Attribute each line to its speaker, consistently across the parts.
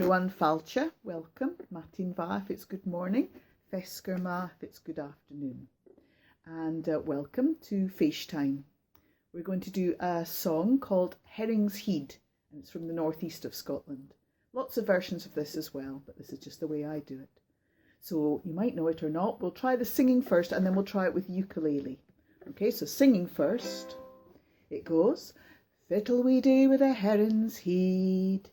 Speaker 1: everyone, Falcha, welcome. Matin va if it's good morning, Feskerma if it's good afternoon. And welcome to Fèis Time. We're going to do a song called Herrins Heed, and it's from the northeast of Scotland. Lots of versions of this as well, but this is just the way I do it. So you might know it or not. We'll try the singing first and then we'll try it with ukulele. Okay, so singing first. It goes, fiddle we day with a herrins heed,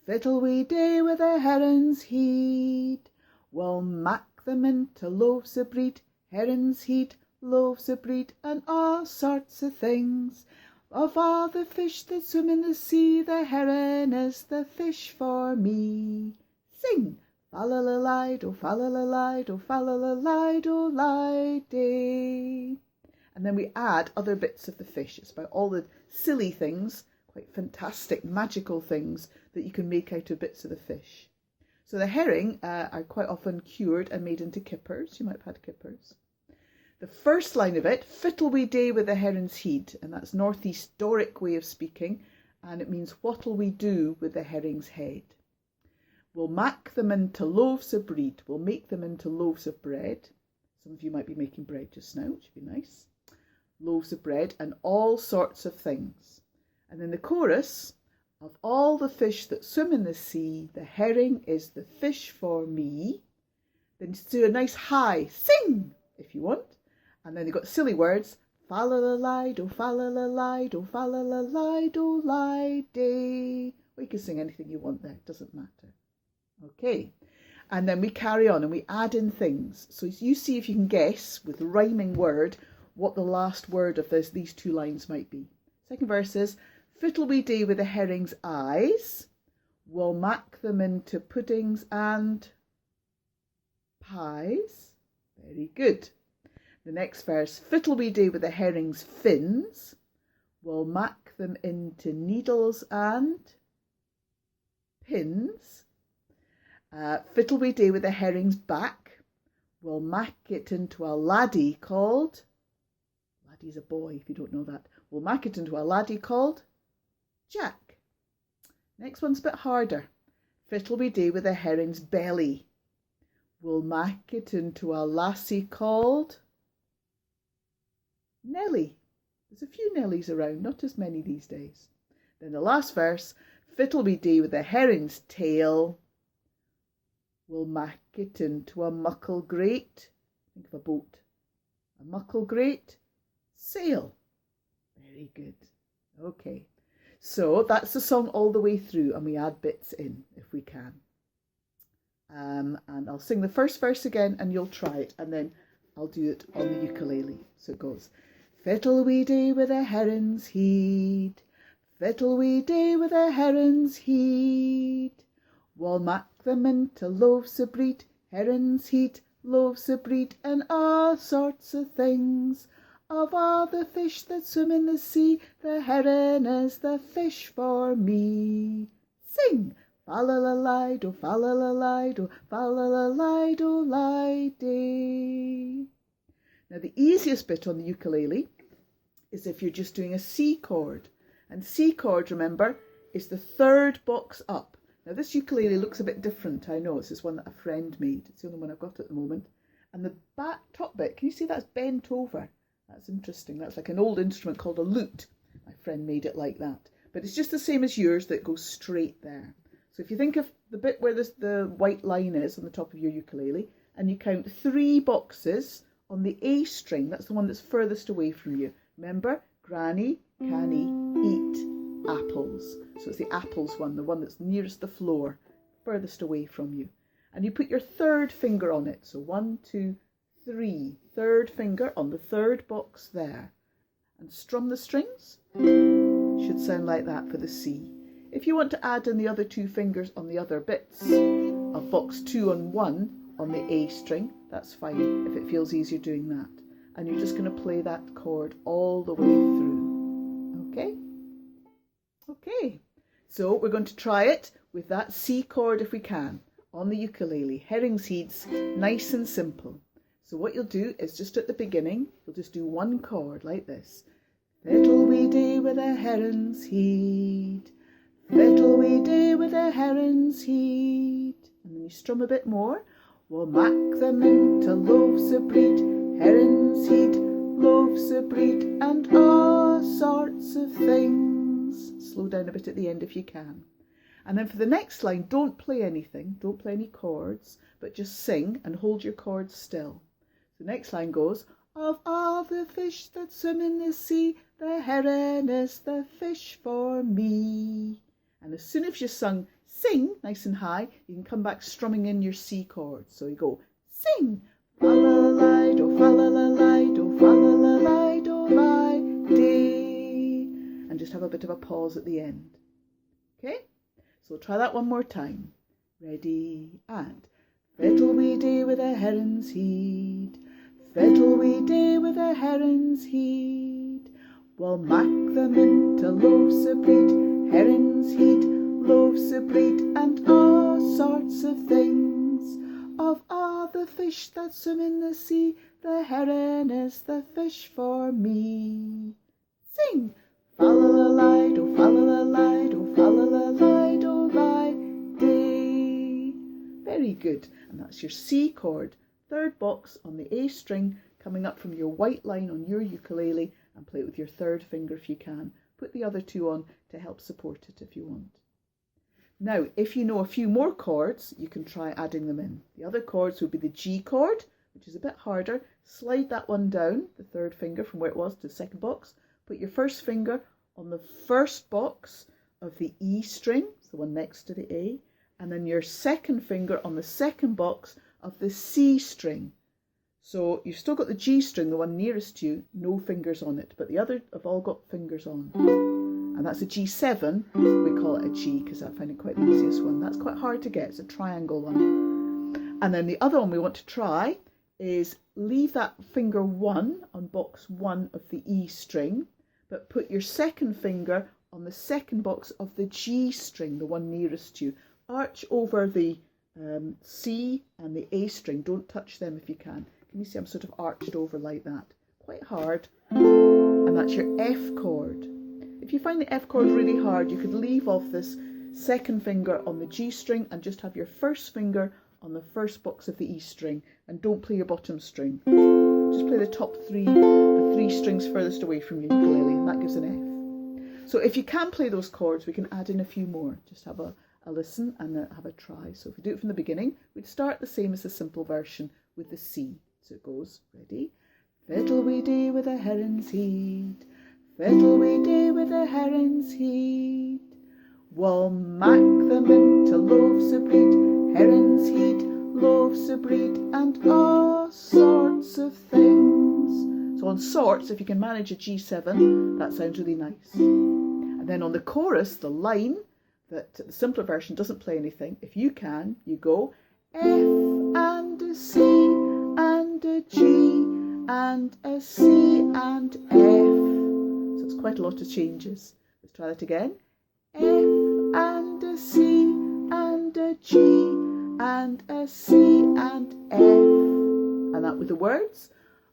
Speaker 1: fiddle we day with a herrins heed. We'll mak them into loaves of bread, herrins heed, loaves of bread, and all sorts of things. Of all the fish that swim in the sea, the heron is the fish for me. Sing! Fa-la-la-li-do, fa-la-la-li-do, fa-la-la-li-do-li-day. And then we add other bits of the fish. It's about all the silly things, quite fantastic, magical things that you can make out of bits of the fish. So the herring are quite often cured and made into kippers. You might have had kippers. The first line of it, fiddle we day with the herrins heed, and that's northeast Doric way of speaking, and it means what'll we do with the herring's head. We'll mak them into loaves of bread. We'll make them into loaves of bread. Some of you might be making bread just now, which would be nice. Loaves of bread and all sorts of things. And then the chorus, of all the fish that swim in the sea, the herring is the fish for me. Then do a nice high sing if you want. And then they've got silly words, fa-la-la-li-do, fa-la-la-li-do, fa-la-la-li-do-li-day. Or you can sing anything you want there, it doesn't matter. Okay, and then we carry on and we add in things. So you see if you can guess with the rhyming word what the last word of these two lines might be. Second verse is, fiddle we day with the herring's eyes, we'll mak them into puddings and pies. Very good. The next verse, fiddle we day with the herring's fins, we'll mak them into needles and pins. Fiddle we day with the herring's back, we'll mak it into a laddie called, laddie's a boy if you don't know that, we'll mak it into a laddie called Jack. Next one's a bit harder. Fiddle we day with the herring's belly, we'll mak it into a lassie called Nelly. There's a few Nellies around, not as many these days. Then the last verse, fiddle we day with the herring's tail, we'll mak it into a muckle great, think of a boat, a muckle great sail. Very good. Okay, so that's the song all the way through and we add bits in if we can. And I'll sing the first verse again and you'll try it and then I'll do it on the ukulele. So it goes, fiddle we day with a herrins heed, fiddle we day with a herrins heed. We'll mak them into loaves of bread, herrins heed, loaves of bread, and all sorts of things. Of all the fish that swim in the sea, the heron is the fish for me. Sing! Fa-la-la-li-do, fa-la-la-li-do, fa-la-la-li-do-li-day. Now the easiest bit on the ukulele is if you're just doing a C chord. And C chord, remember, is the third box up. Now this ukulele looks a bit different, I know. It's this one that a friend made. It's the only one I've got at the moment. And the back top bit, can you see that's bent over? That's interesting. That's like an old instrument called a lute. My friend made it like that. But it's just the same as yours that goes straight there. So if you think of the bit where the white line is on the top of your ukulele, and you count 3 boxes on the A string, that's the one that's furthest away from you. Remember, Granny, Canny, eat apples. So it's the apples one, the one that's nearest the floor, furthest away from you. And you put your third finger on it. So 1, 2, 3. Third finger on the third box there. And strum the strings. Should sound like that for the C. If you want to add in the other 2 fingers on the other bits of box 2 and 1 on the A string, that's fine if it feels easier doing that. And you're just going to play that chord all the way through. Okay? Okay. So we're going to try it with that C chord if we can on the ukulele. Herrins Heed's nice and simple. So what you'll do is just at the beginning, you'll just do 1 chord like this. Fiddle we day with a herrins heed, Fiddle-wee-day with the herrins heed. And then you strum a bit more. We'll mack them into loaves of bread, herrins heed, loaves of bread, and all sorts of things. Slow down a bit at the end if you can. And then for the next line, don't play anything, don't play any chords, but just sing and hold your chords still. The next line goes, of all the fish that swim in the sea, the heron is the fish for me. And as soon as you sung sing nice and high, you can come back strumming in your C chords. So you go sing, fa-la-la-li-do, fa-la-la-li-do, fa-la-la-li-do, li-day. And just have a bit of a pause at the end. Okay? So try that one more time. Ready, and fiddle-wee-day with a herrins heed. Fiddle-wee-day with a herrins heed. We'll mack them into loaves of bread, herrins heed, loaves of bread, and all sorts of things. Of all the fish that swim in the sea, the heron is the fish for me. Sing! Fa-la-la-li-do, fa-la-la-li-do, fa-la-la-li-do, li-day. Very good. And that's your C chord, third box on the A string, coming up from your white line on your ukulele, and play it with your third finger if you can. Put the other two on to help support it if you want. Now, if you know a few more chords, you can try adding them in. The other chords would be the G chord, which is a bit harder. Slide that one down, the third finger from where it was to the second box. Put your first finger on the first box of the E string, the one next to the A, and then your second finger on the second box of the C string. So you've still got the G string, the one nearest to you, no fingers on it, but the other have all got fingers on. And that's a G7, we call it a G because I find it quite the easiest one. That's quite hard to get, it's a triangle one. And then the other one we want to try is leave that finger 1 on box 1 of the E string, but put your second finger on the second box of the G string, the one nearest to you. Arch over the C and the A string, don't touch them if you can. Can you see I'm sort of arched over like that? Quite hard. And that's your F chord. If you find the F chord really hard, you could leave off this second finger on the G string and just have your first finger on the first box of the E string, and don't play your bottom string. Just play the top three, the 3 strings furthest away from your ukulele, and that gives an F. So if you can play those chords, we can add in a few more. Just have a listen and have a try. So if we do it from the beginning, we'd start the same as the simple version with the C. So it goes, ready? Fiddle-wee-day with a herrins heed. Fiddle-wee-day with a herrins heed. We'll mack them into loaves of bread, herrins heed, loaves of bread, and all sorts of things. So on sorts, if you can manage a G7, that sounds really nice. And then on the chorus, the line, that the simpler version doesn't play anything. If you can, you go F and a C and a G and a C and F. So it's quite a lot of changes. Let's try that again. F and a C and a G and a C and F. And that with the words.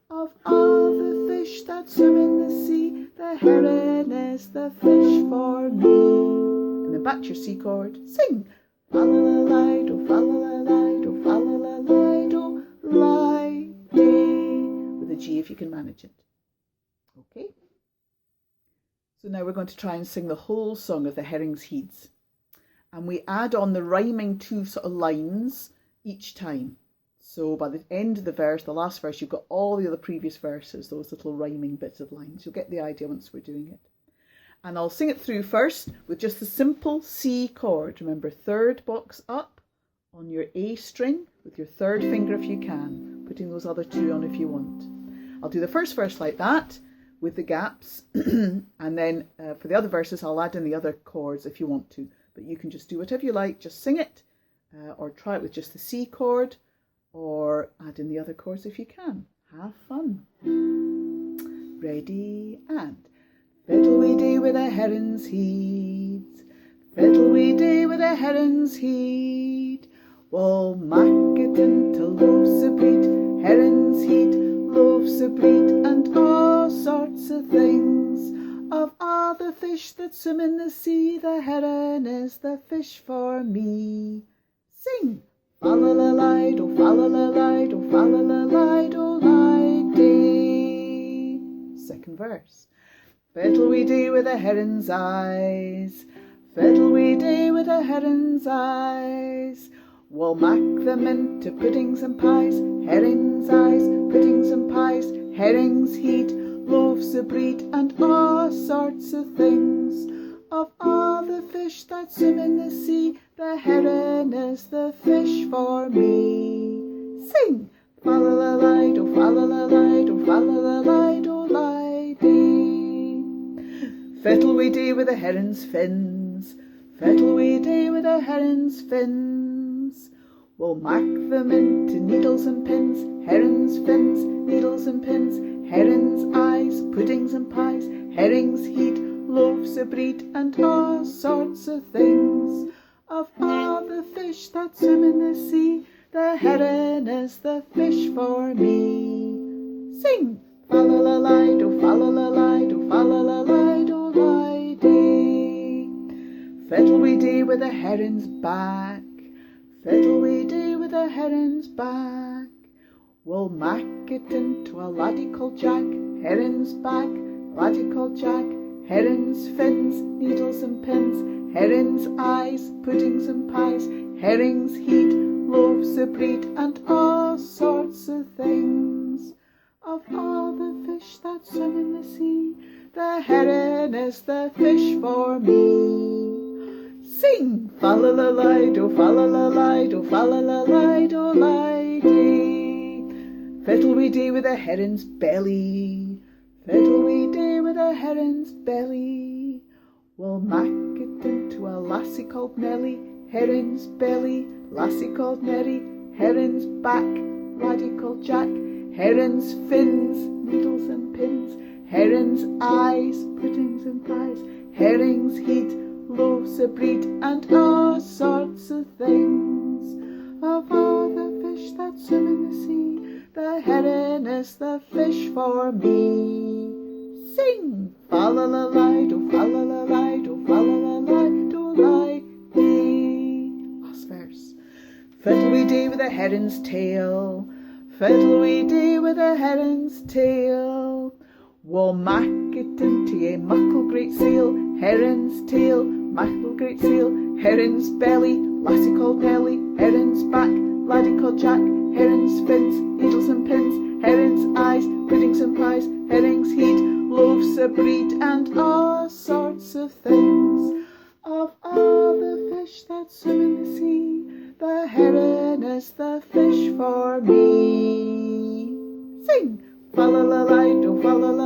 Speaker 1: Of all the fish that swim in the sea, the heron is the fish for me. And then back to your C chord. Sing. Fa-la-la-li-do, fa-la-la-li-do, fa-la-la-li-do, li-day. With a G if you can manage it. Okay. So now we're going to try and sing the whole song of the Herrins Heed. And we add on the rhyming 2 sort of lines each time. So by the end of the verse, the last verse, you've got all the other previous verses, those little rhyming bits of lines. You'll get the idea once we're doing it. And I'll sing it through first with just the simple C chord. Remember, third box up on your A string with your third finger if you can, putting those other 2 on if you want. I'll do the first verse like that with the gaps, and then for the other verses I'll add in the other chords if you want to, but you can just do whatever you like, just sing it, or try it with just the C chord, or add in the other chords if you can. Have fun. Ready, and fiddle-wee-day with a herrins heed, fiddle-wee-day with a herrins heed. We'll mack it into loaves of bread, herrins heed, loaves of bread, and all sorts of things. Of all the fish that swim in the sea, the heron is the fish for me. Sing! Fa-la-la-lide-o, fa-la-la-lide-o, fa-la-la-lide-o-lide-dee. Second verse. Fiddle-wee-dee with a heron's eyes, fiddle-wee-dee with a heron's eyes. We'll mak them into puddings and pies, herring's eyes, puddings and pies, herrings heed, loaves of bread and all sorts of things. Of all the fish that swim in the sea, the heron is the fish for me. Sing! Fa-la-la-lide-o, fa-la-la-lide-o, fa-la-la-lide-o-lide-dee. Fiddle-wee-dee with a heron's fins, fiddle-wee-dee with a heron's fins. We'll mak them into needles and pins, heron's fins, needles and pins, heron's eyes, puddings and pies, herrings heed, loaves of bread and all sorts of things. Of all the fish that swim in the sea, the heron is the fish for me. Sing! Fa-la-la-lide-o, fa-la-la-lide-o, fa-la-la-lide-o-lide-dee. Fiddle-wee-dee with a heron's back, fiddle-wee-dee with a heron's back. We'll mak it into a laddie called Jack, heron's back, laddie called Jack, heron's fins, needles and pins, heron's eyes, puddings and pies, herrings heed, loaves of bread and all sorts of things. Of all the fish that swim in the sea, the heron is the fish for me. Sing! Fa-la-la-lide-o, fa-la-la-lide-o, fa-la-la-lide-o-lide-dee. Fiddle-wee-dee with a heron's belly, fiddle-wee-dee with a heron's belly. We'll mak it into a lassie called Nelly, heron's belly, lassie called Nelly, heron's back, laddie called Jack, heron's fins, needles and pins, heron's eyes, puddings and pies, herrings heed, loaves of bread and all sorts of things. Of all the fish that swim in the sea, the heron is the fish for me. Sing! Fa-la-la-lide-o, fa-la-la-lide-o, fa-la-la-lide-o-lide-dee. Last verse. Fiddle-wee-dee with a heron's tail, fiddle-wee-dee with a heron's tail. We'll mak it into a muckle great sail, heron's tail, muckle great sail, heron's belly, lassie called Nelly, heron's back, laddie called Jack, heron's fins, needles and pins, heron's eyes, puddings and pies, herrings heed, loaves of bread and all sorts of things. Of all the fish that swim in the sea, the heron is the fish for me. Sing! Fa-la-la-lide-o, fa-la-la-lide-o,